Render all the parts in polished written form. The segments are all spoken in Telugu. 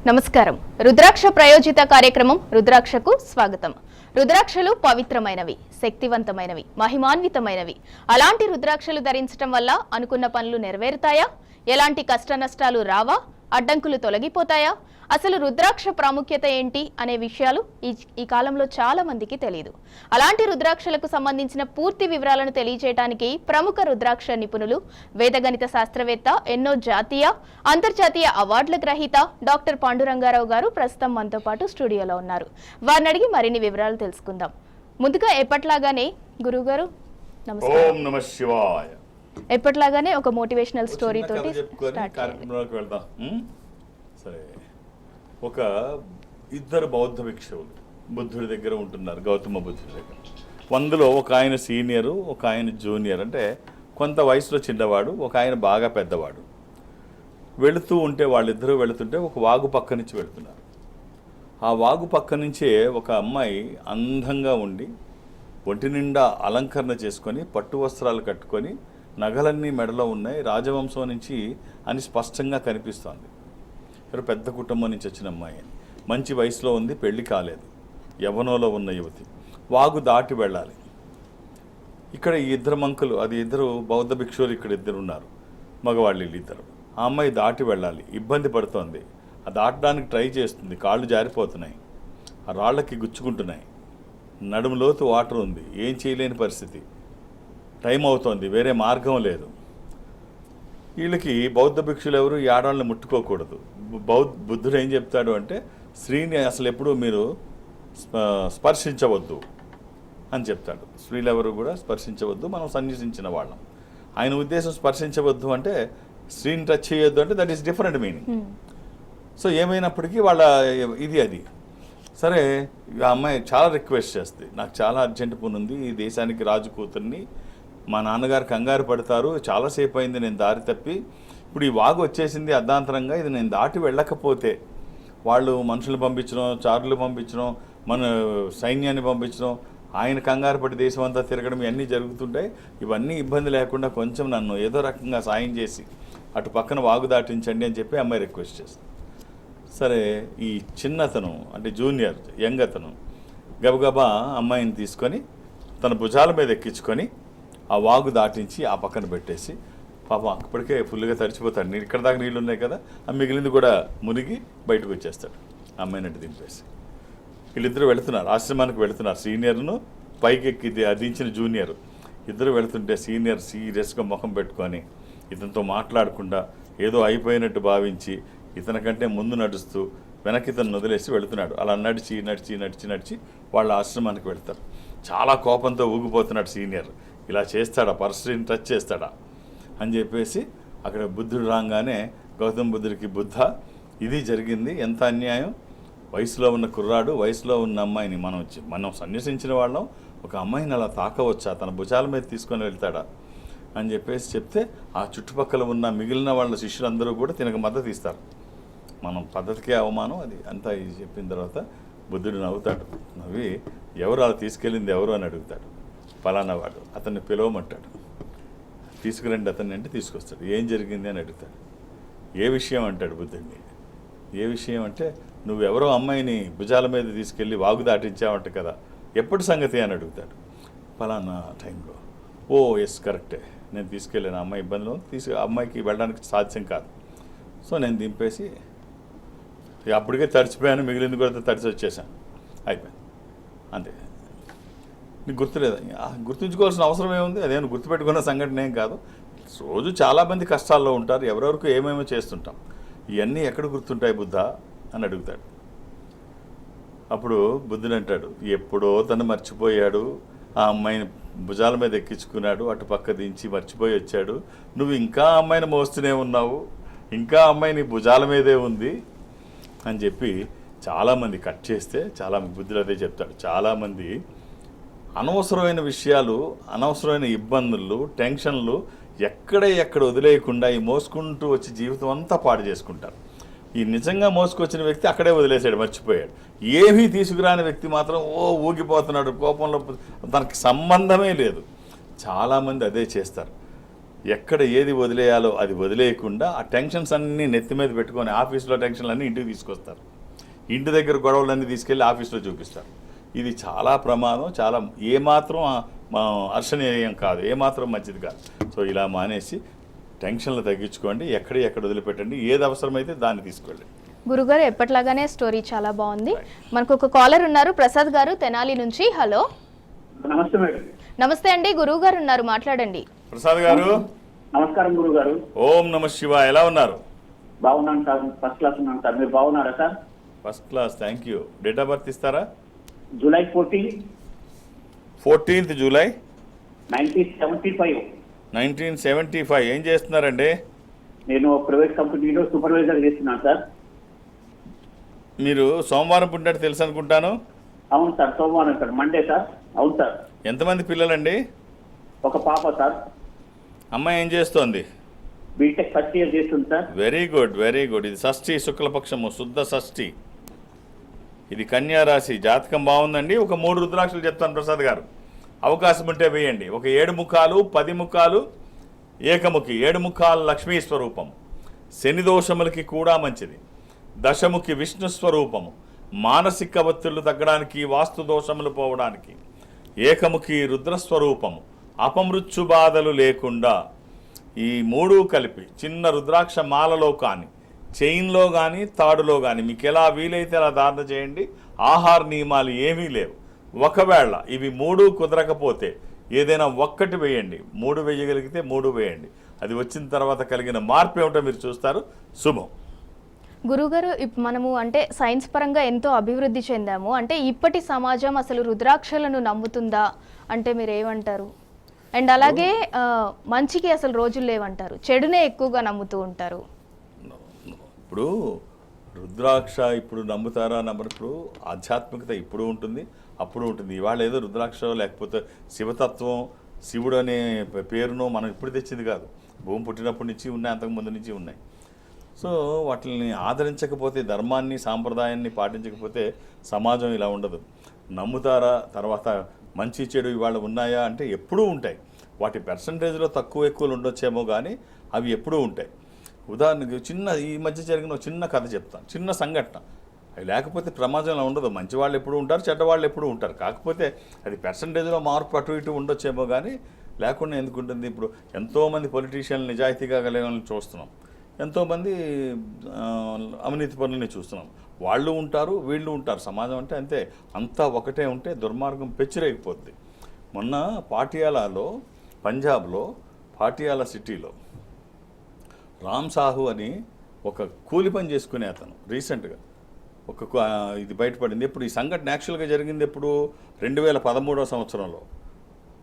నమస్కారం. రుద్రాక్ష ప్రయోజిత కార్యక్రమం రుద్రాక్షకు స్వాగతం. రుద్రాక్షలు పవిత్రమైనవి, శక్తివంతమైనవి, మహిమాన్వితమైనవి. అలాంటి రుద్రాక్షలు ధరించడం వల్ల అనుకున్న పనులు నెరవేరుతాయా? ఎలాంటి కష్ట నష్టాలు రావా? అడ్డంకులు తొలగిపోతాయా? అసలు రుద్రాక్ష ప్రాముఖ్యత ఏంటి అనే విషయాలు ఈ కాలంలో చాలా మందికి తెలియదు. అలాంటి రుద్రాక్షలకు సంబంధించిన పూర్తి వివరాలను తెలియజేయడానికి ప్రముఖ రుద్రాక్ష నిపుణులు, వేదగణిత శాస్త్రవేత్త, ఎన్నో జాతీయ, అంతర్జాతీయ అవార్డుల గ్రహీత డాక్టర్ పాండురంగారావు గారు ప్రస్తుతం మనతో పాటు స్టూడియోలో ఉన్నారు. వారిని అడిగి మరిన్ని వివరాలు తెలుసుకుందాం. ముందుగా ఎప్పట్లాగానే గురువుగారు ఓం నమః శివాయ. ఎప్పట్లాగానే ఒక మోటివేషనల్ స్టోరీ తోటి కార్యక్రమంలోకి వెళ్దాం. సరే, ఒక ఇద్దరు బౌద్ధ భిక్షువులు బుద్ధుడి దగ్గర ఉంటున్నారు, గౌతమ బుద్ధుడి దగ్గర. అందులో ఒక ఆయన సీనియరు, ఒక ఆయన జూనియర్, అంటే కొంత వయసులో చిన్నవాడు, ఒక ఆయన బాగా పెద్దవాడు. వెళుతూ ఉంటే వాళ్ళిద్దరూ వెళుతుంటే ఒక వాగు పక్క నుంచి వెళుతున్నారు. ఆ వాగు పక్క నుంచే ఒక అమ్మాయి అందంగా ఉండి ఒంటి నిండా అలంకరణ చేసుకొని పట్టు వస్త్రాలు కట్టుకొని నగలన్నీ మెడలో ఉన్నాయి, రాజవంశం నుంచి అని స్పష్టంగా కనిపిస్తోంది. పెద్ద కుటుంబం నుంచి వచ్చిన అమ్మాయి, మంచి వయసులో ఉంది, పెళ్లి కాలేదు, యవ్వనంలో ఉన్న యువతి. వాగు దాటి వెళ్ళాలి. ఇక్కడ ఈ ఇద్దరు మంకులు, అది ఇద్దరు బౌద్ధ భిక్షువులు, ఇక్కడ ఇద్దరు ఉన్నారు, మగవాళ్ళు వీళ్ళిద్దరు. ఆ అమ్మాయి దాటి వెళ్ళాలి, ఇబ్బంది పడుతోంది. ఆ దాటడానికి ట్రై చేస్తుంది, కాళ్ళు జారిపోతున్నాయి, ఆ రాళ్ళకి గుచ్చుకుంటున్నాయి, నడుము లోతు వాటర్ ఉంది, ఏం చేయలేని పరిస్థితి, టైం అవుతోంది, వేరే మార్గం లేదు. వీళ్ళకి బౌద్ధ భిక్షులు ఎవరు ఈ ఆడవాళ్ళని ముట్టుకోకూడదు. బుద్ధుడు ఏం చెప్తాడు అంటే, స్త్రీని అసలు ఎప్పుడూ మీరు స్పర్శించవద్దు అని చెప్తాడు. స్త్రీలు ఎవరు కూడా స్పర్శించవద్దు, మనం సన్యసించిన వాళ్ళం. ఆయన ఉద్దేశం స్పర్శించవద్దు అంటే స్త్రీని టచ్ చేయొద్దు అంటే that is different meaning. So ఏమైనప్పటికీ వాళ్ళ ఇది అది. సరే, ఆ అమ్మాయి చాలా రిక్వెస్ట్ చేస్తుంది, నాకు చాలా అర్జెంట్ పని ఉంది, ఈ దేశానికి రాజు కూతుర్ని, మా నాన్నగారు కంగారు పడతారు, చాలాసేపు అయింది నేను దారి తప్పి, ఇప్పుడు ఈ వాగు వచ్చేసింది అర్ధాంతరంగా, ఇది నేను దాటి వెళ్ళకపోతే వాళ్ళు మనుషులు పంపించడం, చారులు పంపించడం, మన సైన్యాన్ని పంపించడం, ఆయన కంగారు పడి దేశం అంతా తిరగడం, ఇవన్నీ జరుగుతుంటాయి. ఇవన్నీ ఇబ్బంది లేకుండా కొంచెం నన్ను ఏదో రకంగా సాయం చేసి అటు పక్కన వాగు దాటించండి అని చెప్పి అమ్మాయి రిక్వెస్ట్ చేస్తుంది. సరే, ఈ చిన్నతను అంటే జూనియర్, యంగ్ అతను గబగబా అమ్మాయిని తీసుకొని తన భుజాల మీద ఎక్కించుకొని ఆ వాగు దాటించి ఆ పక్కన పెట్టేసి, పాపం అప్పటికే ఫుల్గా తడిచిపోతాడు, నీళ్ళు ఇక్కడ దాకా నీళ్ళు ఉన్నాయి కదా, ఆ మిగిలింది కూడా మునిగి బయటకు వచ్చేస్తాడు, అమ్మాయినట్టు దింపేసి. వీళ్ళిద్దరూ వెళుతున్నారు, ఆశ్రమానికి వెళుతున్నారు. సీనియర్ను పైకి ఎక్కి దించిన జూనియర్ ఇద్దరు వెళుతుంటే సీనియర్ సీరియస్గా ముఖం పెట్టుకొని ఇతనితో మాట్లాడకుండా ఏదో అయిపోయినట్టు భావించి ఇతని కంటే ముందు నడుస్తూ వెనక్కి ఇతను వదిలేసి వెళుతున్నాడు. అలా నడిచి నడిచి నడిచి నడిచి వాళ్ళ ఆశ్రమానికి వెళ్తారు. చాలా కోపంతో ఊగిపోతున్నాడు సీనియర్. ఇలా చేస్తాడా, పరశుని టచ్ చేస్తాడా అని చెప్పేసి అక్కడ బుద్ధుడు రాగానే గౌతమ బుద్ధుడికి, బుద్ధ ఇది జరిగింది, ఎంత అన్యాయం, వయసులో ఉన్న కుర్రాడు, వయసులో ఉన్న అమ్మాయిని మనం సన్యసించిన వాళ్ళం, ఒక అమ్మాయిని అలా తాకవచ్చా, తన భుజాల మీద తీసుకొని వెళ్తాడా అని చెప్పేసి చెప్తే ఆ చుట్టుపక్కల ఉన్న మిగిలిన వాళ్ళ శిష్యులందరూ కూడా తినక మద్దతు ఇస్తారు. మనం పద్ధతికే అవమానం అది అంతా. ఇది చెప్పిన తర్వాత బుద్ధుడు నవ్వుతాడు, నవ్వి ఎవరు అలా తీసుకెళ్ళింది ఎవరు అని అడుగుతాడు. పలానా వాడు, అతన్ని పిలవమంటాడు. తీసుకురండి అతన్ని అంటే తీసుకొస్తాడు. ఏం జరిగింది అని అడుగుతాడు. ఏ విషయం అంటాడు బుద్ధుడిని. ఏ విషయం అంటే, నువ్వెవరో అమ్మాయిని భుజాల మీద తీసుకెళ్ళి వాగు దాటించావంట కదా, ఎప్పటి సంగతి అని అడుగుతాడు. పలానా టైంలో. ఓ ఎస్ కరెక్టే, నేను తీసుకెళ్ళాను, అమ్మాయి ఇబ్బందిలో అమ్మాయికి వెళ్ళడానికి సాధ్యం కాదు. సో నేను దింపేసి అప్పటికే తడిచిపోయాను, మిగిలింది కూడా తడిచి వచ్చేసాను, అయిపోయింది అంతే. నీకు గుర్తులేదు, గుర్తుంచుకోవాల్సిన అవసరం ఏముంది, అదేమో గుర్తుపెట్టుకున్న సంఘటన ఏం కాదు. రోజు చాలామంది కష్టాల్లో ఉంటారు, ఎవరెవరికి ఏమేమో చేస్తుంటాం, ఇవన్నీ ఎక్కడ గుర్తుంటాయి బుద్ధ అని అడుగుతాడు. అప్పుడు బుద్ధుడు అంటాడు, ఎప్పుడో తను మర్చిపోయాడు, ఆ అమ్మాయిని భుజాల మీద ఎక్కించుకున్నాడు, అటు పక్క దించి మర్చిపోయి వచ్చాడు, నువ్వు ఇంకా అమ్మాయిని మోస్తూనే ఉన్నావు, ఇంకా అమ్మాయి నీ భుజాల మీదే ఉంది అని చెప్పి చాలామంది కట్ చేస్తే, చాలా బుద్ధుడు అదే చెప్తాడు. చాలామంది అనవసరమైన విషయాలు, అనవసరమైన ఇబ్బందులు, టెన్షన్లు ఎక్కడ వదిలేయకుండా ఈ మోసుకుంటూ వచ్చి జీవితం అంతా పాడు చేసుకుంటారు. ఈ నిజంగా మోసుకొచ్చిన వ్యక్తి అక్కడే వదిలేశాడు, మర్చిపోయాడు. ఏమీ తీసుకురాని వ్యక్తి మాత్రం ఊగిపోతున్నాడు కోపంలో, తనకి సంబంధమే లేదు. చాలామంది అదే చేస్తారు. ఎక్కడ ఏది వదిలేయాలో అది వదిలేయకుండా ఆ టెన్షన్స్ అన్నీ నెత్తి మీద పెట్టుకొని ఆఫీస్లో టెన్షన్లన్నీ ఇంటికి తీసుకొస్తారు. ఇంటి దగ్గర గొడవలన్నీ తీసుకెళ్ళి ఆఫీస్లో చూపిస్తారు. ఇది చాలా ప్రమాదం, చాలా ఏమాత్రం హర్షణీయం కాదు, ఏమాత్రం మంచిది కాదు. సో ఇలా మానేసి టెన్షన్లు తగ్గించుకోండి, ఎక్కడ వదిలిపెట్టండి, ఏది అవసరమైతే దాన్ని తీసుకోండి. గురుగారు ఎప్పట్లాగానే స్టోరీ చాలా బాగుంది. మనకు ఒక కాలర్ ఉన్నారు, ప్రసాద్ గారు తెనాలి నుంచి. హలో, నమస్తే మేడం. నమస్తే అండి, గురువు గారు ఉన్నారు, మాట్లాడండి. ప్రసాద్ గారు నమస్కారం గురువు గారు. ఓం నమ శివ, ఎలా ఉన్నారు? బాగున్నాను సార్, ఫస్ట్ క్లాస్ ఉన్నాను సార్. మీరు బాగున్నారా sir? First class, thank you. Date of birth ఇస్తారా? July 14th July 1975. 1975. ఏం చేస్తున్నారండి? నేను ప్రైవేట్ కంపెనీలో సూపర్వైజర్ చేస్తున్నాను సార్. మీరు సోమవారం పుట్టినట్టు తెలుసు అనుకుంటాను. అవును సార్, సోమవారం సార్, మండే సార్. అవును సార్. ఎంతమంది పిల్లలండి? ఒక పాప సార్. అమ్మాయి ఏం చేస్తోంది? బీటెక్ ఫస్ట్ ఇయర్ చేస్తుంది sir. Very good, very good. ఇది షష్ఠి, శుక్లపక్షము, శుద్ధ షష్ఠి. ఇది కన్యా రాశి. జాతకం బాగుందండి. ఒక 3 రుద్రాక్షలు చెప్తాను ప్రసాద్ గారు, అవకాశం ఉంటే వేయండి. ఒక 7 ముఖాలు, 10 ముఖాలు, ఏకముఖి. 7 ముఖాలు లక్ష్మీ స్వరూపం, శని దోషములకి కూడా మంచిది. దశముఖి విష్ణు స్వరూపము, మానసిక ఒత్తిళ్లు తగ్గడానికి, వాస్తు దోషములు పోవడానికి. ఏకముఖి రుద్రస్వరూపము, అపమృత్యు బాధలు లేకుండా. ఈ 3 కలిపి చిన్న రుద్రాక్ష మాలలో కానీ, చైన్లో కానీ, తాడులో కానీ మీకు ఎలా వీలైతే అలా ధారణ చేయండి. ఆహార నియమాలు ఏమీ లేవు. ఒకవేళ ఇవి 3 కుదరకపోతే ఏదైనా ఒక్కటి వేయండి. 3 వేయగలిగితే 3 వేయండి. అది వచ్చిన తర్వాత కలిగిన మార్పు ఏమిటో మీరు చూస్తారు. శుభం. గురుగారు, మనము అంటే సైన్స్ పరంగా ఎంతో అభివృద్ధి చెందాము. అంటే ఇప్పటి సమాజం అసలు రుద్రాక్షలను నమ్ముతుందా అంటే మీరు ఏమంటారు? అండ్ అలాగే మంచికి అసలు రోజులు లేవంటారు, చెడునే ఎక్కువగా నమ్ముతూ ఉంటారు. ఇప్పుడు రుద్రాక్ష ఇప్పుడు నమ్ముతారా నమ్మరు? ఆధ్యాత్మికత ఇప్పుడు ఉంటుంది, అప్పుడు ఉంటుంది. ఇవాళ ఏదో రుద్రాక్ష లేకపోతే శివతత్వం, శివుడు అనే పేరును మనం ఇప్పుడు తెచ్చింది కాదు. భూమి పుట్టినప్పటి నుంచి ఉన్నాయి, అంతకుముందు నుంచి ఉన్నాయి. సో వాటిని ఆదరించకపోతే, ధర్మాన్ని సాంప్రదాయాన్ని పాటించకపోతే సమాజం ఇలా ఉండదు. నమ్ముతారా? తర్వాత మంచి చెడు ఇవాళ ఉన్నాయా అంటే ఎప్పుడూ ఉంటాయి. వాటి పర్సంటేజ్లో తక్కువ ఎక్కువలు ఉండొచ్చేమో కానీ అవి ఎప్పుడూ ఉంటాయి. ఉదాహరణకి ఈ మధ్య జరిగిన ఒక చిన్న కథ చెప్తాను, చిన్న సంఘటన. అవి లేకపోతే ప్రమాదంలో ఉండదు. మంచి వాళ్ళు ఎప్పుడు ఉంటారు, చెడ్డవాళ్ళు ఎప్పుడు ఉంటారు. కాకపోతే అది పర్సంటేజ్లో మార్పు అటు ఇటు ఉండొచ్చేమో కానీ లేకుండా ఎందుకు ఉంటుంది? ఇప్పుడు ఎంతోమంది పొలిటీషియన్లు నిజాయితీగా కలిగిన వాళ్ళని చూస్తున్నాం, ఎంతోమంది అవినీతి పనులని చూస్తున్నాం. వాళ్ళు ఉంటారు, వీళ్ళు ఉంటారు. సమాజం అంటే అంతే, అంతా ఒకటే ఉంటే దుర్మార్గం పెచ్చిరైపోద్ది. మొన్న పాటియాలాలో, పంజాబ్లో పాటియాలా సిటీలో రామ్ సాహు అని ఒక కూలి పని చేసుకునే అతను రీసెంట్గా ఇది బయటపడింది. ఇప్పుడు ఈ సంఘటన యాక్చువల్గా జరిగింది ఎప్పుడు? 2013వ సంవత్సరంలో,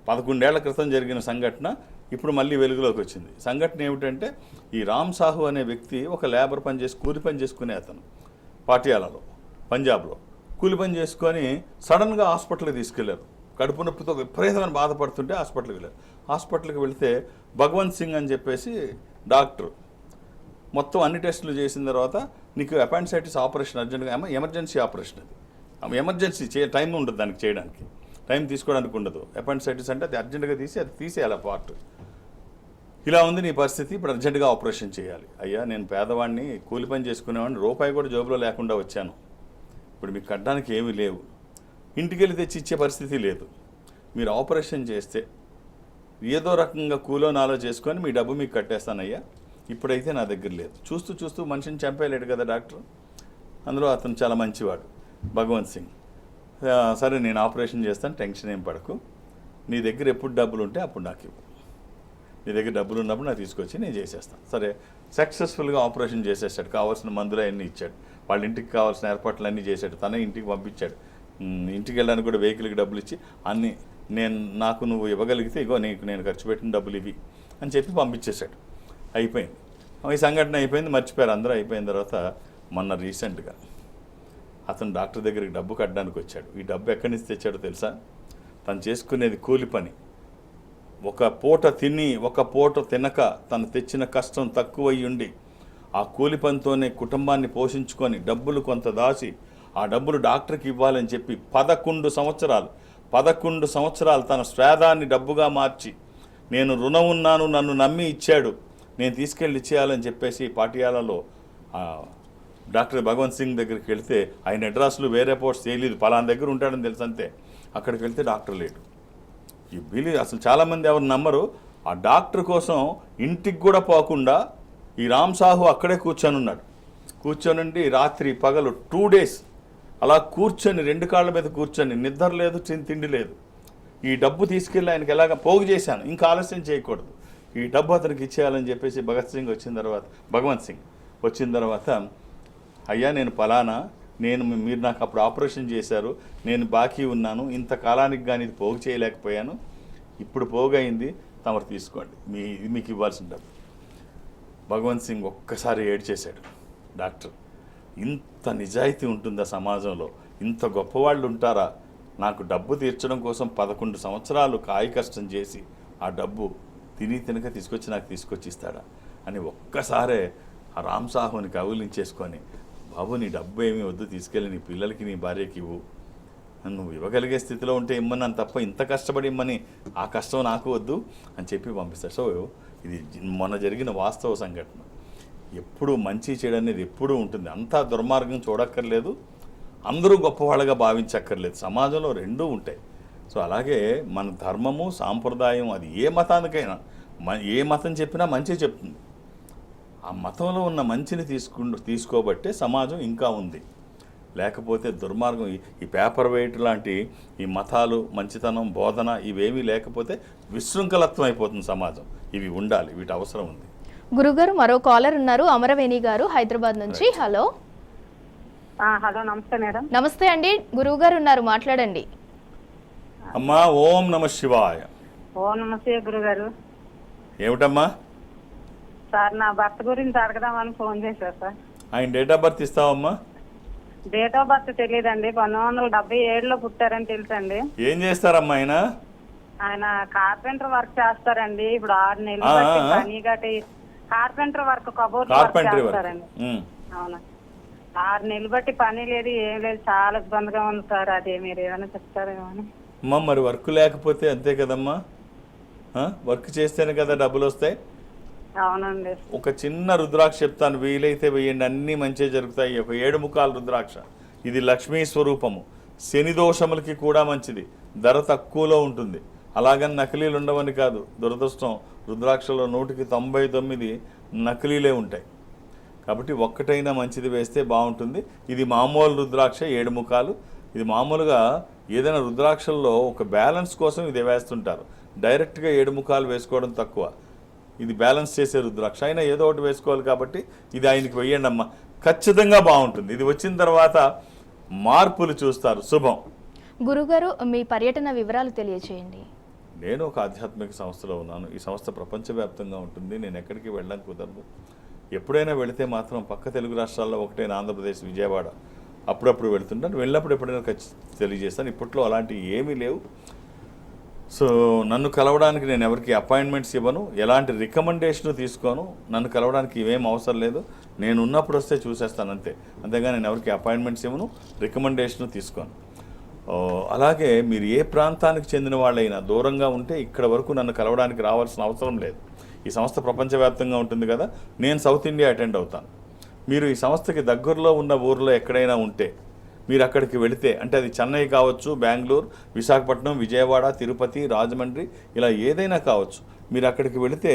11 ఏళ్ల క్రితం జరిగిన సంఘటన ఇప్పుడు మళ్ళీ వెలుగులోకి వచ్చింది. సంఘటన ఏమిటంటే, ఈ రామ్ సాహు అనే వ్యక్తి ఒక లేబర్ కూలి పని చేసుకునే అతను పాటియాలాలో, పంజాబ్లో కూలి పని చేసుకొని సడన్గా హాస్పిటల్కి తీసుకెళ్లారు. కడుపు నొప్పితో విపరీతమైన బాధపడుతుంటే హాస్పిటల్కి వెళ్ళారు. హాస్పిటల్కి వెళితే భగవంత్ సింగ్ అని చెప్పేసి డాక్టర్ మొత్తం అన్ని టెస్టులు చేసిన తర్వాత, నీకు అపెండిసైటిస్ ఆపరేషన్ అర్జెంట్గా, ఎమర్జెన్సీ ఆపరేషన్, అది ఎమర్జెన్సీ టైం ఉండదు దానికి, చేయడానికి టైం తీసుకోవడానికి ఉండదు. అపెండిసైటిస్ అంటే అది అర్జెంటుగా అది తీసేయాలి పార్ట్. ఇలా ఉంది నీ పరిస్థితి, ఇప్పుడు అర్జెంటుగా ఆపరేషన్ చేయాలి. అయ్యా, నేను పేదవాడిని, కూలి పని చేసుకునేవాడిని, రూపాయి కూడా జోబులో లేకుండా వచ్చాను. ఇప్పుడు మీకు కట్టడానికి ఏమీ లేవు, ఇంటికి వెళ్ళి తెచ్చి ఇచ్చే పరిస్థితి లేదు. మీరు ఆపరేషన్ చేస్తే ఏదో రకంగా కూలో నాలో చేసుకొని మీ డబ్బు మీకు కట్టేస్తానయ్యా, ఇప్పుడైతే నా దగ్గర లేదు. చూస్తూ చూస్తూ మనిషిని చంపేయలేడు కదా డాక్టర్. అందులో అతను చాలా మంచివాడు, భగవంత్ సింగ్. సరే నేను ఆపరేషన్ చేస్తాను, టెన్షన్ ఏం పడకు, నీ దగ్గర ఎప్పుడు డబ్బులు ఉంటే అప్పుడు నాకు ఇవ్వు, నీ దగ్గర డబ్బులు ఉన్నప్పుడు నాకు తీసుకొచ్చి నేను చేసేస్తాను. సరే, సక్సెస్ఫుల్గా ఆపరేషన్ చేసేసాడు. కావాల్సిన మందులు అన్నీ ఇచ్చాడు, వాళ్ళ ఇంటికి కావాల్సిన ఏర్పాట్లు అన్నీ చేశాడు, తనే ఇంటికి పంపించాడు. ఇంటికి వెళ్ళడానికి కూడా వెహికల్కి డబ్బులు ఇచ్చి అన్నీ నాకు నువ్వు ఇవ్వగలిగితే ఇగో నేను ఖర్చు పెట్టిన డబ్బులు ఇవి అని చెప్పి పంపించేశాడు. అయిపోయింది, ఈ సంఘటన అయిపోయింది, మర్చిపోయారు అందరూ. అయిపోయిన తర్వాత మొన్న రీసెంట్గా అతను డాక్టర్ దగ్గరికి డబ్బు కట్టడానికి వచ్చాడు. ఈ డబ్బు ఎక్కడి నుంచి తెచ్చాడో తెలుసా? తను చేసుకునేది కూలి పని. ఒక పూట తిని ఒక పూట తినక తను తెచ్చిన కష్టం తక్కువయ్యుండి ఆ కూలి పనితోనే కుటుంబాన్ని పోషించుకొని డబ్బులు కొంత దాచి ఆ డబ్బులు డాక్టర్కి ఇవ్వాలని చెప్పి 11 సంవత్సరాలు తన శ్వేదాన్ని డబ్బుగా మార్చి నేను రుణం ఉన్నాను, నన్ను నమ్మి ఇచ్చాడు, నేను తీసుకెళ్ళి ఇచ్చేయాలని చెప్పేసి పాటియాలలో డాక్టర్ భగవంత్ సింగ్ దగ్గరికి వెళ్తే ఆయన అడ్రస్లు వేరే పోస్ట్ చేయలేదు, పలానా దగ్గర ఉంటాడని తెలుసు అంతే. అక్కడికి వెళ్తే డాక్టర్ లేడు. ఈ బిలి అసలు చాలామంది ఎవరు నమ్మరు. ఆ డాక్టర్ కోసం ఇంటికి కూడా పోకుండా ఈ రామ్ సాహు అక్కడే కూర్చొని ఉన్నాడు. కూర్చొని రాత్రి పగలు 2 days అలా కూర్చొని 2 కాళ్ళ మీద కూర్చొని, నిద్ర లేదు, తిండి లేదు. ఈ డబ్బు తీసుకెళ్ళి ఆయనకి ఎలాగ పోగు చేశాను, ఇంకా ఆలస్యం చేయకూడదు, ఈ డబ్బు అతనికి ఇచ్చేయాలని చెప్పేసి భగత్ సింగ్ భగవంత్ సింగ్ వచ్చిన తర్వాత, అయ్యా నేను పలానా, మీరు నాకు అప్పుడు ఆపరేషన్ చేశారు, నేను బాకీ ఉన్నాను, ఇంతకాలానికి కానీ ఇది పోగు చేయలేకపోయాను, ఇప్పుడు పోగైంది, తమరు తీసుకోండి, మీకు ఇవ్వాల్సిన డబ్బు. భగవంత్ సింగ్ ఒక్కసారి ఏడ్చేశాడు. డాక్టర్, ఇంత నిజాయితీ ఉంటుందా సమాజంలో, ఇంత గొప్పవాళ్ళు ఉంటారా, నాకు డబ్బు తీర్చడం కోసం 11 సంవత్సరాలు కాయ కష్టం చేసి ఆ డబ్బు తినక తీసుకొచ్చి నాకు తీసుకొచ్చి ఇస్తాడా అని ఒక్కసారే ఆ రామ్ సాహుని కౌగిలించేసుకొని, బాబు నీ డబ్బు ఏమీ వద్దు, తీసుకెళ్ళి నీ పిల్లలకి నీ భార్యకి ఇవ్వు, నువ్వు ఇవ్వగలిగే స్థితిలో ఉంటే ఇమ్మన్నాను తప్ప ఇంత కష్టపడి ఇమ్మని ఆ కష్టం నాకు వద్దు అని చెప్పి పంపిస్తాడు. సో ఇది మొన్న జరిగిన వాస్తవ సంఘటన. ఎప్పుడు మంచి చెడు అనేది ఎప్పుడూ ఉంటుంది. అంతా దుర్మార్గం చూడక్కర్లేదు, అందరూ గొప్పవాళ్ళగా భావించక్కర్లేదు, సమాజంలో రెండూ ఉంటాయి. సో అలాగే మన ధర్మము సాంప్రదాయం అది ఏ మతానికైనా, ఏ మతం చెప్పినా మంచి చెప్తుంది. ఆ మతంలో ఉన్న మంచిని తీసుకోబట్టే సమాజం ఇంకా ఉంది. లేకపోతే దుర్మార్గం, ఈ పేపర్ వెయిట్ లాంటి ఈ మతాలు, మంచితనం, బోధన ఇవేమీ లేకపోతే విశృంఖలత్వం అయిపోతుంది సమాజం. ఇవి ఉండాలి, వీటి అవసరం ఉంది. గురుగారు మరో కాలర్ ఉన్నారు, అమరవేణి గారు హైదరాబాద్ నుంచి. హలో. హలో, నమస్తే మేడం. నమస్తే అండి, గురువు గారు ఉన్నారు, మాట్లాడండి. అమ్మా, ఓం నమ శివాయ. ఓం నమస్తే గురుగారు. ఏమిటమ్మా? సార్, నా భర్త గురించి అడగదామని ఫోన్ చేశారు సార్. ఆయన డేట్ ఆఫ్ బర్త్ ఇస్తావమ్మా? డేట్ ఆఫ్ బర్త్ తెలియదండి, 1977లో పుట్టారని తెలుసండి. ఏం చేస్తారమ్మా ఆయన? ఆయన కార్పెంటర్ వర్క్ చేస్తారండి. ఇప్పుడు 6 నెలలు బట్టి పని గట్టి కార్పెంటర్ వర్క్, కబోర్డ్ వర్క్ చేస్తారండి. అవునా, 6 నెలలు బట్టి పని లేదు, ఏం లేదు, చాలా ఇబ్బందిగా ఉంది సార్. అదే మీరు ఏమైనా చెప్తారేమో అని. అమ్మా, మరి వర్క్ లేకపోతే అంతే కదమ్మా, వర్క్ చేస్తేనే కదా డబ్బులు వస్తాయి. అవునండి. ఒక చిన్న రుద్రాక్ష చెప్తాను, వీలైతే వేయండి, అన్నీ మంచిగా జరుగుతాయి. ఒక 7 ముఖాల రుద్రాక్ష, ఇది లక్ష్మీ స్వరూపము, శని దోషములకి కూడా మంచిది, ధర తక్కువలో ఉంటుంది. అలాగని నకిలీలు ఉండవని కాదు, దురదృష్టం రుద్రాక్షలో 100కి 99 నకిలీలే ఉంటాయి. కాబట్టి ఒక్కటైనా మంచిది వేస్తే బాగుంటుంది. ఇది మామూలు రుద్రాక్ష, 7 ముఖాలు. ఇది మామూలుగా ఏదైనా రుద్రాక్షల్లో ఒక బ్యాలెన్స్ కోసం ఇది వేస్తుంటారు, డైరెక్ట్గా 7 ముఖాలు వేసుకోవడం తక్కువ. ఇది బ్యాలెన్స్ చేసే రుద్రాక్ష, అయినా ఏదో ఒకటి వేసుకోవాలి కాబట్టి ఇది ఆయనకి వెయ్యండి అమ్మ, ఖచ్చితంగా బాగుంటుంది. ఇది వచ్చిన తర్వాత మార్పులు చూస్తారు, శుభం. గురుగారు, మీ పర్యటన వివరాలు తెలియచేయండి. నేను ఒక ఆధ్యాత్మిక సంస్థలో ఉన్నాను. ఈ సంస్థ ప్రపంచవ్యాప్తంగా ఉంటుంది, నేను ఎక్కడికి వెళ్ళడం కుదరదు. ఎప్పుడైనా వెళితే మాత్రం పక్క తెలుగు రాష్ట్రాల్లో ఒకటైన ఆంధ్రప్రదేశ్, విజయవాడ అప్పుడప్పుడు వెళుతుంటాను. వెళ్ళినప్పుడు ఎప్పుడైనా తెలియజేస్తాను. ఇప్పట్లో అలాంటివి ఏమీ లేవు. సో నన్ను కలవడానికి నేను ఎవరికి అపాయింట్మెంట్స్ ఇవ్వను, ఎలాంటి రికమెండేషన్ తీసుకోను. నన్ను కలవడానికి ఇవేం అవసరం లేదు, నేను ఉన్నప్పుడు వస్తే చూసేస్తాను అంతే. అంతేగా నేను ఎవరికి అపాయింట్మెంట్స్ ఇవ్వను, రికమెండేషన్ తీసుకోను. అలాగే మీరు ఏ ప్రాంతానికి చెందిన వాళ్ళైనా దూరంగా ఉంటే ఇక్కడ వరకు నన్ను కలవడానికి రావాల్సిన అవసరం లేదు. ఈ సంస్థ ప్రపంచవ్యాప్తంగా ఉంటుంది కదా, నేను సౌత్ ఇండియా అటెండ్ అవుతాను. మీరు ఈ సంస్థకి దగ్గరలో ఉన్న ఊర్లో ఎక్కడైనా ఉంటే మీరు అక్కడికి వెళితే, అంటే అది చెన్నై కావచ్చు, బెంగళూరు, విశాఖపట్నం, విజయవాడ, తిరుపతి, రాజమండ్రి, ఇలా ఏదైనా కావచ్చు. మీరు అక్కడికి వెళితే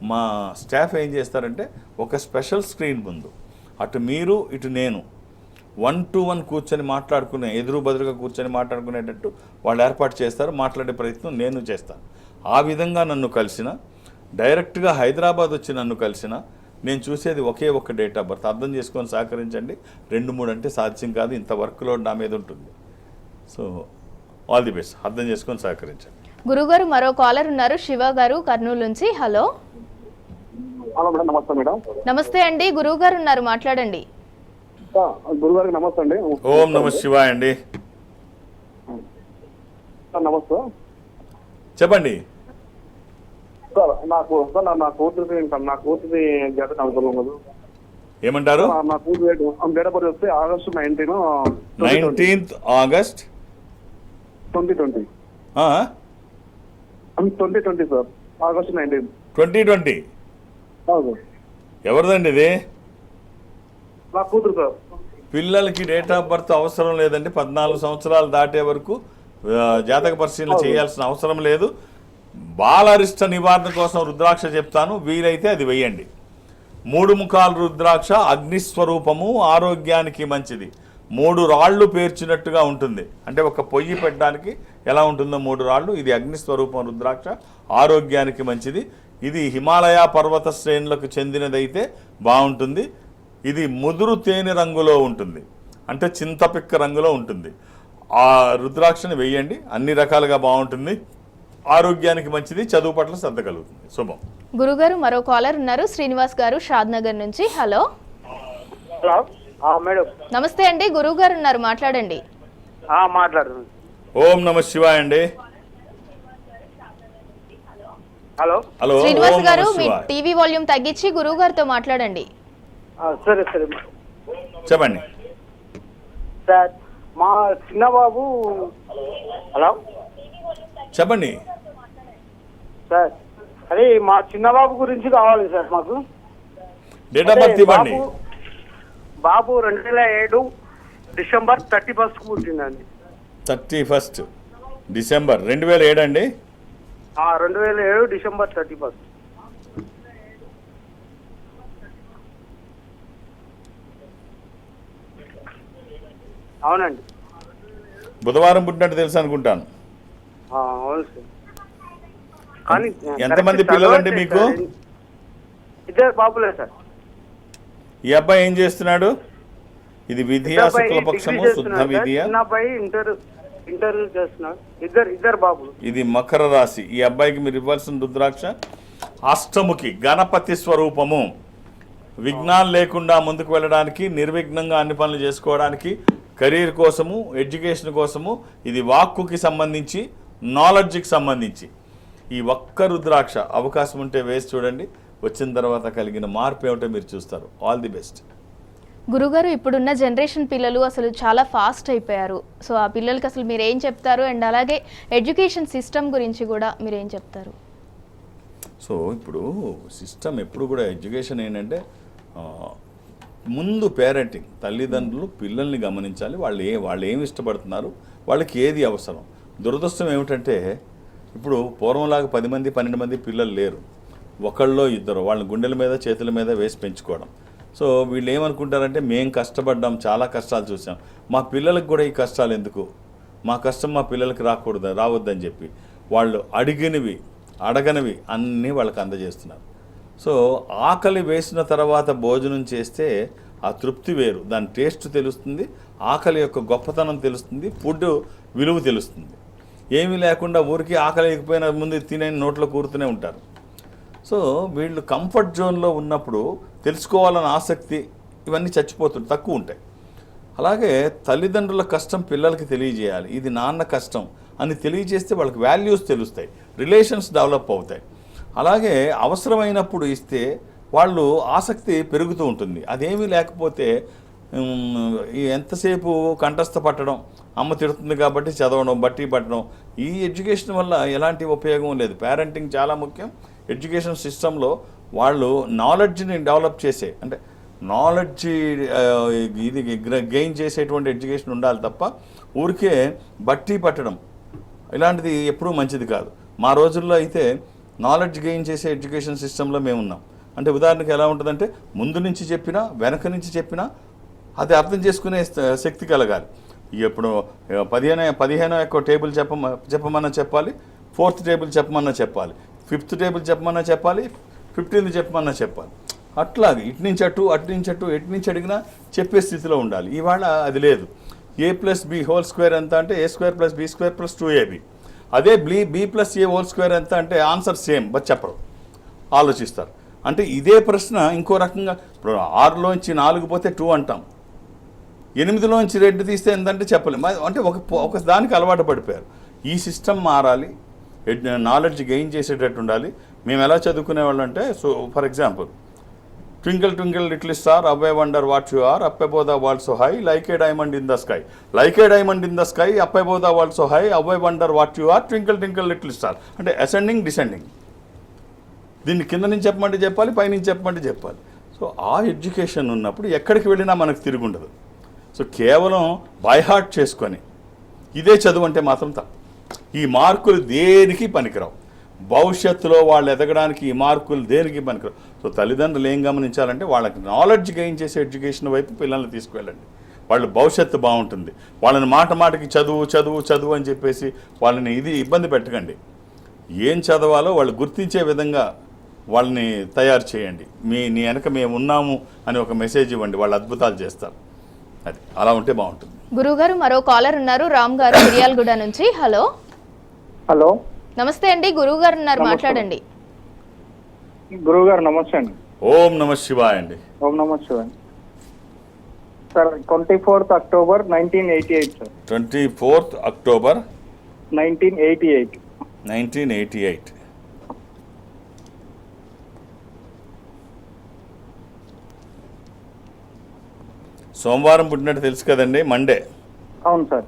మా స్టాఫ్ ఏం చేస్తారంటే ఒక స్పెషల్ స్క్రీన్ ముందు అటు మీరు ఇటు నేను 1-to-1 కూర్చొని మాట్లాడుకునే, ఎదురు బదురుగా కూర్చొని మాట్లాడుకునేటట్టు వాళ్ళు ఏర్పాటు చేస్తారు. మాట్లాడే ప్రయత్నం నేను చేస్తాను. ఆ విధంగా నన్ను కలిసిన, డైరెక్ట్గా హైదరాబాద్ వచ్చి నన్ను కలిసిన, నేను చూసేది ఒకే ఒక్క డేట్ ఆఫ్ బర్త్. అర్థం చేసుకొని సహకరించండి. 2-3 అంటే సాధ్యం కాదు, ఇంత వర్క్ లోడ్ నా మీద ఉంటుంది. సో ఆల్ ది బెస్ట్, అర్థం చేసుకొని సహకరించండి. గురుగారు మరో కాలర్ ఉన్నారు, శివ గారు కర్నూలు నుంచి. హలో. హలో మేడం, నమస్తే మేడం. నమస్తే అండి, గురువు గారు ఉన్నారు, మాట్లాడండి. గురుగారికి నమస్తే అండి. ఓం నమ శివాయ అండి. నమస్తే, చెప్పండి సార్. నా కూతురి జాతర అవసరం. ఏమంటారు? నా కూతురు డేట్ ఆఫ్ బర్త్ వస్తే August 19th August 2020. 2020 sir. August 19. 2020 అవును ఎవరిదండి ఇది? మా కూతురు సార్. పిల్లలకి డేట్ ఆఫ్ బర్త్ అవసరం లేదండి. 14 సంవత్సరాలు దాటే వరకు జాతక పరిశీలన చేయాల్సిన అవసరం లేదు. బాలరిష్ట నివారణ కోసం రుద్రాక్ష చెప్తాను, వీలైతే అది వెయ్యండి. 3 ముఖాల రుద్రాక్ష అగ్నిస్వరూపము, ఆరోగ్యానికి మంచిది. 3 రాళ్ళు పేర్చినట్టుగా ఉంటుంది, అంటే ఒక పొయ్యి పెట్టడానికి ఎలా ఉంటుందో 3 రాళ్ళు. ఇది అగ్నిస్వరూపం రుద్రాక్ష, ఆరోగ్యానికి మంచిది. ఇది హిమాలయ పర్వత శ్రేణులకు చెందినదైతే బాగుంటుంది. ఇది ముదురు తేనె రంగులో ఉంటుంది, అంటే చింతపిక్క రంగులో ఉంటుంది. ఆ రుద్రాక్షని వెయ్యండి, అన్ని రకాలుగా బాగుంటుంది, ఆరోగ్యానికి మంచిది, చదువు పట్ల శ్రద్ధ కలుగుతుంది. శుభం. గురుగారు మరో కాలర్ ఉన్నారు, శ్రీనివాస్ గారు షాద్ నగర్ నుంచి. Hello hello madam. నమస్తే అండి, గురువు గారు ఉన్నారు, మాట్లాడండి. మాట్లాడుతున్నాను. ఓం నమ శివాయ అండి. హలో హలో, శ్రీనివాస్ ఓం గారు నమః మీ శివాయ. టీవీ వాల్యూమ్ తగ్గించి గురువు గారితో మాట్లాడండి. సరే సరే చెప్పండి. సార్ మా చిన్నబాబు. హలో చెప్పండి. సార్ అదే మా చిన్నబాబు గురించి కావాలి సార్ మాకు. డేట్ ఆఫ్ బర్త్ ఇవ్వండి. బాబు 2007 డిసెంబర్ 31 పుట్టిందండి. 31 డిసెంబర్ 2007 అండి. 2007 డిసెంబర్ 31. అవునండి. బుధవారం పుట్టినట్టు తెలుసు అనుకుంటాను. అవును సార్. కానీ ఎంతమంది పిల్లలండి మీకు? 2 బాబులే సార్. ఈ అబ్బాయి ఏం చేస్తున్నాడు? ఇది విధియా, శుక్లపక్షము, శుద్ధ విధియా? చిన్న అబ్బాయి ఇంటర్ చేస్తున్నాడు. ఇద్దరు బాబులు. ఇది మకర రాశి. ఈ అబ్బాయికి మీరు ఇవ్వాల్సిన రుద్రాక్ష అష్టముఖి, గణపతి స్వరూపము. విఘ్నాలు లేకుండా ముందుకు వెళ్ళడానికి, నిర్విఘ్నంగా అన్ని పనులు చేసుకోవడానికి, కెరీర్ కోసము, ఎడ్యుకేషన్ కోసము, ఇది వాక్కుకి సంబంధించి, నాలెడ్జ్కి సంబంధించి. ఈ ఒక్క రుద్రాక్ష అవకాశం ఉంటే వేసి చూడండి, వచ్చిన తర్వాత కలిగిన మార్పు ఏమిటో మీరు చూస్తారు. All the best. గురుగారు ఇప్పుడున్న జనరేషన్ పిల్లలు అసలు చాలా ఫాస్ట్ అయిపోయారు. సో ఆ పిల్లలకి అసలు మీరు ఏం చెప్తారు, అండ్ అలాగే ఎడ్యుకేషన్ సిస్టమ్ గురించి కూడా మీరు ఏం చెప్తారు? సో ఇప్పుడు సిస్టమ్ ఎప్పుడు కూడా ఎడ్యుకేషన్ ఏంటంటే ముందు పేరెంటింగ్, తల్లిదండ్రులు పిల్లల్ని గమనించాలి. వాళ్ళు ఏమి ఇష్టపడుతున్నారు, వాళ్ళకి ఏది అవసరం. దురదృష్టం ఏమిటంటే ఇప్పుడు పూర్వంలాగా 10 మంది 12 మంది పిల్లలు లేరు, ఒకళ్ళో ఇద్దరు, వాళ్ళ గుండెల మీద చేతుల మీద వేసి పెంచుకోవడం. సో వీళ్ళు ఏమనుకుంటారంటే మేము కష్టపడ్డాం, చాలా కష్టాలు చూసాం, మా పిల్లలకు కూడా ఈ కష్టాలు ఎందుకు, మా కష్టం మా పిల్లలకి రావద్దని చెప్పి వాళ్ళు అడగనివి అన్నీ వాళ్ళకి అందజేస్తున్నారు. సో ఆకలి వేసిన తర్వాత భోజనం చేస్తే ఆ తృప్తి వేరు, దాని టేస్ట్ తెలుస్తుంది, ఆకలి యొక్క గొప్పతనం తెలుస్తుంది, ఫుడ్ విలువ తెలుస్తుంది. ఏమీ లేకుండా ఊరికి ఆకలి లేకపోయిన ముందు తినే నోట్లో కూరుతూనే ఉంటారు. సో వీళ్ళు కంఫర్ట్ జోన్లో ఉన్నప్పుడు తెలుసుకోవాలన్న ఆసక్తి ఇవన్నీ తక్కువ ఉంటాయి. అలాగే తల్లిదండ్రుల కష్టం పిల్లలకి తెలియజేయాలి, ఇది నాన్న కష్టం అని తెలియజేస్తే వాళ్ళకి వాల్యూస్ తెలుస్తాయి, రిలేషన్స్ డెవలప్ అవుతాయి. అలాగే అవసరమైనప్పుడు ఇస్తే వాళ్ళు ఆసక్తి పెరుగుతూ ఉంటుంది. అదేమీ లేకపోతే ఎంతసేపు కంఠస్థ పట్టడం, అమ్మ తిడుతుంది కాబట్టి చదవడం, బట్టి పట్టడం, ఈ ఎడ్యుకేషన్ వల్ల ఎలాంటి ఉపయోగం లేదు. పేరెంటింగ్ చాలా ముఖ్యం. ఎడ్యుకేషన్ సిస్టంలో వాళ్ళు నాలెడ్జ్ని డెవలప్ చేసే, అంటే నాలెడ్జ్ ఇది గెయిన్ చేసేటువంటి ఎడ్యుకేషన్ ఉండాలి తప్ప ఊరికే బట్టి పట్టడం ఇలాంటిది ఎప్పుడూ మంచిది కాదు. మా రోజుల్లో అయితే నాలెడ్జ్ గెయిన్ చేసే ఎడ్యుకేషన్ సిస్టంలో మేము ఉన్నాం. అంటే ఉదాహరణకి ఎలా ఉంటుందంటే ముందు నుంచి చెప్పినా వెనక నుంచి చెప్పినా అది అర్థం చేసుకునే శక్తి కలగాలి. ఇప్పుడు 15 ఎక్కువ టేబుల్ చెప్పమన్నా చెప్పాలి, 4th టేబుల్ చెప్పమన్నా చెప్పాలి, 5th టేబుల్ చెప్పమన్నా చెప్పాలి, 15th చెప్పమన్నా చెప్పాలి. అట్లాగే ఇటు నుంచి అటు ఎటు నుంచి అడిగినా చెప్పే స్థితిలో ఉండాలి. ఇవాళ అది లేదు. a+b² ఎంత అంటే a² + b² + 2ab. అదే b+a² ఎంత అంటే ఆన్సర్ సేమ్, బట్ చెప్పరు, ఆలోచిస్తారు. అంటే ఇదే ప్రశ్న ఇంకో రకంగా, ఇప్పుడు 6లోంచి 4 పోతే 2 అంటాం, 8లోంచి 2 తీస్తే ఎంతంటే చెప్పలేం. అంటే ఒక దానికి అలవాటు పడిపోయారు. ఈ సిస్టమ్ మారాలి, నాలెడ్జ్ గెయిన్ చేసేటట్టు ఉండాలి. మేము ఎలా చదువుకునేవాళ్ళు అంటే, so for example, twinkle twinkle little star, how I wonder what you are, up above the world so high, like a diamond in the sky, like a diamond in the sky, up above the world so high, how I wonder what you are, twinkle twinkle little star. అంటే అసెండింగ్ డిసెండింగ్. దీన్ని కింద నుంచి చెప్పమంటే చెప్పాలి, పైనుంచి చెప్పమంటే చెప్పాలి. సో ఆ ఎడ్యుకేషన్ ఉన్నప్పుడు ఎక్కడికి వెళ్ళినా మనకు తిరుగుండదు. సో కేవలం బైహార్ట్ చేసుకొని ఇదే చదువు అంటే మాత్రం తప్పు. ఈ మార్కులు దేనికి పనికిరావు. భవిష్యత్తులో వాళ్ళు ఎదగడానికి ఈ మార్కులు దేనికి పనికిరావు. సో తల్లిదండ్రులు ఏం గమనించాలంటే వాళ్ళకి నాలెడ్జ్ గెయిన్ చేసే ఎడ్యుకేషన్ వైపు పిల్లల్ని తీసుకువెళ్ళండి. వాళ్ళు భవిష్యత్తు బాగుంటుంది. వాళ్ళని మాటకి చదువు చదువు చదువు అని చెప్పేసి వాళ్ళని ఇబ్బంది పెట్టకండి. ఏం చదవాలో వాళ్ళు గుర్తించే విధంగా వాళ్ళని తయారు చేయండి. నీ వెనక మేము ఉన్నాము అని ఒక మెసేజ్ ఇవ్వండి, వాళ్ళు అద్భుతాలు చేస్తారు. అది అలా ఉంటే బాగుంటుంది. గురుగారు మరో కాలర్ ఉన్నారు, రామ్ గారు మిర్యాలగూడ నుంచి. హలో హలో, నమస్తే అండి, గురువు గారు ఉన్నారు, మాట్లాడండి. గురువు గారు నమస్తే అండి. ఓం నమ శివాయ అండి. ఓం నమ శివాయ sir. 24th October 1988 sir. 24th October 1988. సోమవారం పుట్టినట్టు తెలుసు కదండి, మండే. అవును సార్.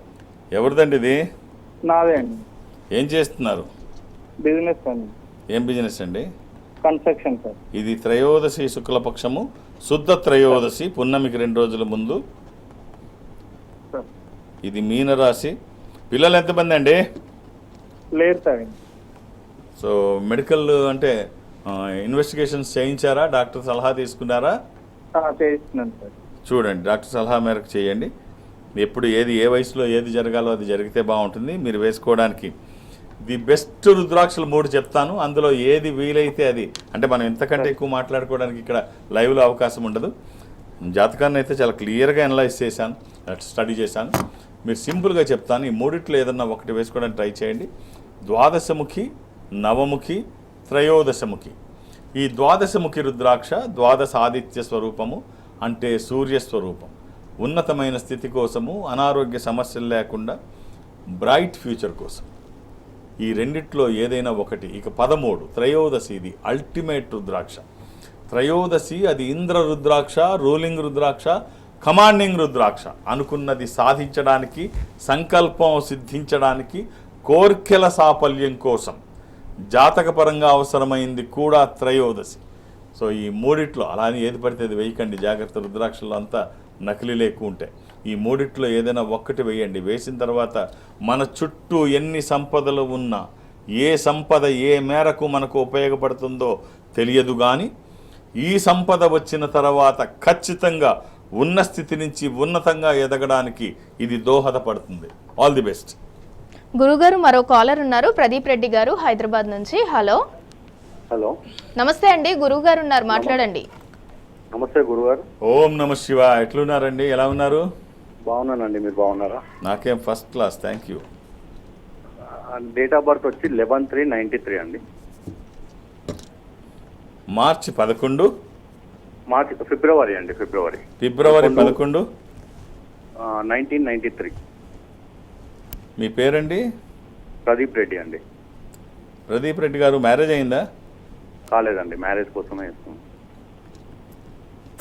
ఎవరిదండి ఇది? నాదే అండి. ఏం చేస్తున్నారు? బిజినెస్ అండి. ఏం బిజినెస్ అండి? Construction sir. ఇది త్రయోదశి శుక్లపక్షము, శుద్ధ త్రయోదశి, పున్నమికి 2 రోజుల ముందు. సార్ ఇది మీనరాశి. పిల్లలు ఎంతమంది అండి? లేదు సార్. సో మెడికల్ అంటే ఇన్వెస్టిగేషన్స్ చేయించారా? డాక్టర్ సలహా తీసుకున్నారా? చేయిస్తున్నాను సార్. చూడండి, డాక్టర్ సలహా మేరకు చేయండి. ఎప్పుడు ఏ వయసులో ఏది జరగాలో అది జరిగితే బాగుంటుంది. మీరు వేసుకోవడానికి ది బెస్ట్ రుద్రాక్షలు 3 చెప్తాను. అందులో ఏది వీలైతే అది. అంటే మనం ఇంతకంటే ఎక్కువ మాట్లాడుకోవడానికి ఇక్కడ లైవ్లో అవకాశం ఉండదు. జాతకాన్ని అయితే చాలా క్లియర్గా అనలైజ్ చేశాను, స్టడీ చేశాను. మీరు సింపుల్గా చెప్తాను. ఈ 3 ఏదన్నా ఒకటి వేసుకోవడానికి ట్రై చేయండి. ద్వాదశముఖి, నవముఖి, త్రయోదశముఖి. ఈ ద్వాదశముఖి రుద్రాక్ష ద్వాదశ ఆదిత్య స్వరూపము, అంటే సూర్యస్వరూపం. ఉన్నతమైన స్థితి కోసము, అనారోగ్య సమస్యలు లేకుండా బ్రైట్ ఫ్యూచర్ కోసం. ఈ రెండిట్లో ఏదైనా ఒకటి. ఇక 13 త్రయోదశి, ఇది అల్టిమేట్ రుద్రాక్ష. త్రయోదశి అది ఇంద్ర రుద్రాక్ష, రూలింగ్ రుద్రాక్ష, కమాండింగ్ రుద్రాక్ష. అనుకున్నది సాధించడానికి, సంకల్పం సిద్ధించడానికి, కోర్కెల సాఫల్యం కోసం జాతకపరంగా అవసరమైంది కూడా త్రయోదశి. సో ఈ 3 అలానే ఏది పడితే అది వేయకండి, జాగ్రత్త. రుద్రాక్షల్లో అంతా నకిలీలు ఎక్కువ ఉంటాయి. ఈ 3 ఏదైనా ఒక్కటి వేయండి. వేసిన తర్వాత మన చుట్టూ ఎన్ని సంపదలు ఉన్నా, ఏ సంపద ఏ మేరకు మనకు ఉపయోగపడుతుందో తెలియదు, కానీ ఈ సంపద వచ్చిన తర్వాత ఖచ్చితంగా ఉన్న స్థితి నుంచి ఉన్నతంగా ఎదగడానికి ఇది దోహదపడుతుంది. All the best. గురుగారు మరో కాలర్ ఉన్నారు, ప్రదీప్ రెడ్డి గారు హైదరాబాద్ నుంచి. హలో హలో, నమస్తే అండి, గురువు గారు ఉన్నారు, మాట్లాడండి. నమస్తే గురుగారు. ఓం నమ శివ. ఎట్లున్నారండి? ఎలా ఉన్నారు? బాగున్నానండి, మీరు బాగున్నారా? నాకేం first class, thank you. Date of birth వచ్చి 11/3/93 అండి. మార్చి 11, ఫిబ్రవరి అండి. ఫిబ్రవరి 11 1993. మీ పేరండి? ప్రదీప్ రెడ్డి అండి. ప్రదీప్ రెడ్డి గారు, మ్యారేజ్ అయిందా? కాలేదండి, మ్యారేజ్ కోసమే ఇస్తాం.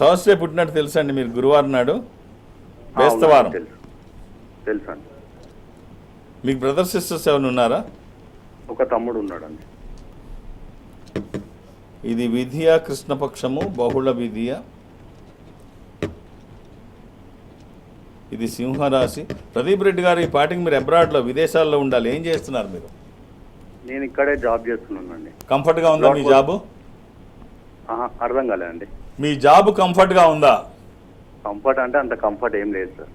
థర్స్డే పుట్టినట్టు తెలుసా అండి మీరు? గురువారం నాడు, బేస్తవారం. తెలుసు అండి. మీకు బ్రదర్ సిస్టర్స్ ఎవరు ఉన్నారా? ఒక తమ్ముడు ఉన్నాడండి. ఇది విధియ కృష్ణపక్షము, బహుళ విధియ. ఇది సింహరాశి. ప్రదీప్ రెడ్డి గారు, ఈ పాటికి మీరు అబ్రాడ్లో, విదేశాల్లో ఉండాలి. ఏం చేస్తున్నారు మీరు? నేను ఇక్కడే జాబ్ చేస్తున్నానండి. కంఫర్ట్గా ఉందా మీ జాబు? అర్థం కాలేదండి. మీ జాబ్ కంఫర్ట్గా ఉందా? కంఫర్ట్ అంటే అంత కంఫర్ట్ ఏం లేదు సార్.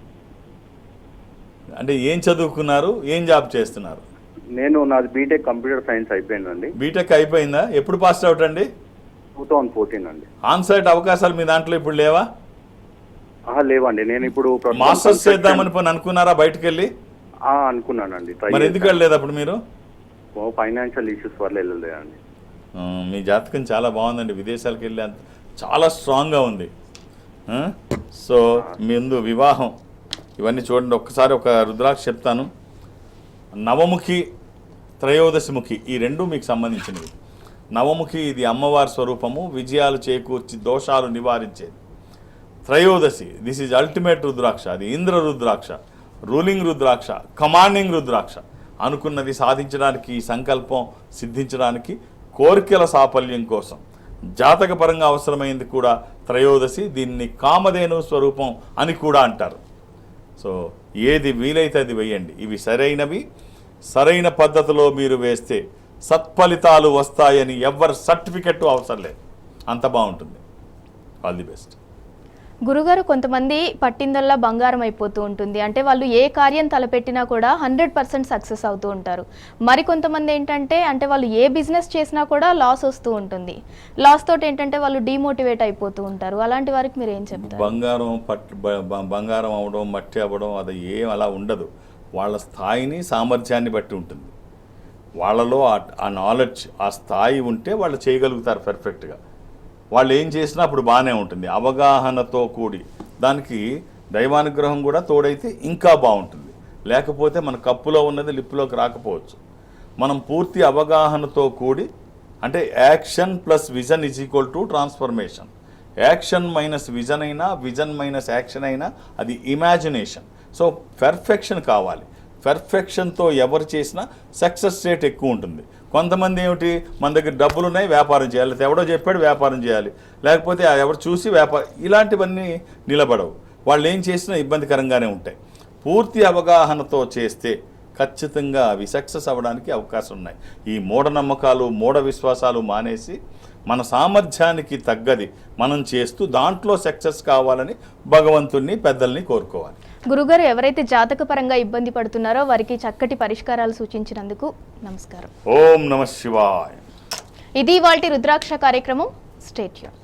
అంటే ఏం చదువుకున్నారు, ఏం జాబ్ చేస్తున్నారు? నాది బీటెక్ కంప్యూటర్ సైన్స్ అయిపోయిందండి. బీటెక్ అయిపోయిందా? ఎప్పుడు పాస్ అవుట్ అండి? 2014 అండి. ఆన్ సైట్ అవకాశాలు మీ దాంట్లో ఇప్పుడు లేవా? లేవండి. నేను ఇప్పుడు మాస్టర్స్ చేద్దామని అనుకున్నారా బయటకు వెళ్ళి? అనుకున్నానండి. మరి ఎందుకు వెళ్ళలేదు అప్పుడు మీరు? ఫైనాన్షియల్ ఇష్యూస్ వల్ల వెళ్ళలేదండి. మీ జాతకం చాలా బాగుందండి, విదేశాలకు వెళ్ళే చాలా స్ట్రాంగ్గా ఉంది. సో ముందు వివాహం ఇవన్నీ చూడండి. ఒక్కసారి ఒక రుద్రాక్ష చెప్తాను. నవముఖి, త్రయోదశిముఖి, ఈ 2 మీకు సంబంధించినవి. నవముఖి ఇది అమ్మవారి స్వరూపము, విజయాలు చేకూర్చి దోషాలు నివారించేది. త్రయోదశి దిస్ ఈజ్ అల్టిమేట్ రుద్రాక్ష, అది ఇంద్ర రుద్రాక్ష, రూలింగ్ రుద్రాక్ష, కమాండింగ్ రుద్రాక్ష. అనుకున్నది సాధించడానికి, సంకల్పం సిద్ధించడానికి, కోరికల సాఫల్యం కోసం జాతకపరంగా అవసరమైంది కూడా త్రయోదశి. దీన్ని కామధేను స్వరూపం అని కూడా అంటారు. సో ఏది వీలైతే అది వేయండి. ఇవి సరైనవి. సరైన పద్ధతిలో మీరు వేస్తే సత్ఫలితాలు వస్తాయని ఎవరి సర్టిఫికెట్ అవసరం లేదు. అంత బాగుంటుంది. All the best. గురుగారు, కొంతమంది పట్టిందల్లా బంగారం అయిపోతూ ఉంటుంది. అంటే వాళ్ళు ఏ కార్యం తలపెట్టినా కూడా 100% సక్సెస్ అవుతూ ఉంటారు. మరి కొంతమంది ఏంటంటే వాళ్ళు ఏ బిజినెస్ చేసినా కూడా లాస్ వస్తూ ఉంటుంది. లాస్ తోటి ఏంటంటే వాళ్ళు డిమోటివేట్ అయిపోతూ ఉంటారు. అలాంటి వారికి మీరు ఏం చెప్తారు? బంగారం అవడం, మట్టి అవ్వడం అది ఏం అలా ఉండదు. వాళ్ళ స్థాయిని, సామర్థ్యాన్ని బట్టి ఉంటుంది. వాళ్ళలో ఆ నాలెడ్జ్, ఆ స్థాయి ఉంటే వాళ్ళు చేయగలుగుతారు పర్ఫెక్ట్గా. వాళ్ళు ఏం చేసినా అప్పుడు బాగానే ఉంటుంది. అవగాహనతో కూడి దానికి దైవానుగ్రహం కూడా తోడైతే ఇంకా బాగుంటుంది. లేకపోతే మన కప్పులో ఉన్నది లిప్పులోకి రాకపోవచ్చు. మనం పూర్తి అవగాహనతో కూడి, అంటే action plus vision is equal to transformation. Action minus vision అయినా, విజన్ మైనస్ యాక్షన్ అయినా అది ఇమాజినేషన్. సో పెర్ఫెక్షన్ కావాలి. పెర్ఫెక్షన్తో ఎవరు చేసినా సక్సెస్ రేట్ ఎక్కువ ఉంటుంది. కొంతమంది ఏమిటి, మన దగ్గర డబ్బులు ఉన్నాయి, వ్యాపారం చేయాలి, లేకపోతే ఎవడో చెప్పాడు వ్యాపారం చేయాలి, లేకపోతే ఎవరు చూసి వ్యాపారం, ఇలాంటివన్నీ నిలబడవు. వాళ్ళు ఏం చేసినా ఇబ్బందికరంగానే ఉంటాయి. పూర్తి అవగాహనతో చేస్తే ఖచ్చితంగా అవి సక్సెస్ అవ్వడానికి అవకాశం ఉన్నాయి. ఈ మూఢనమ్మకాలు, మూఢ విశ్వాసాలు మానేసి మన సామర్థ్యానికి తగ్గది మనం చేస్తూ దాంట్లో సక్సెస్ కావాలని భగవంతుణ్ణి, పెద్దల్ని కోరుకోవాలి. గురుగారు, ఎవరైతే జాతకపరంగా ఇబ్బంది పడుతున్నారో వారికి చక్కటి పరిష్కారాలు సూచించినందుకు నమస్కారం. ఓం నమః శివాయ. ఇది ఇవాల్టి రుద్రాక్ష కార్యక్రమం. Stay tune.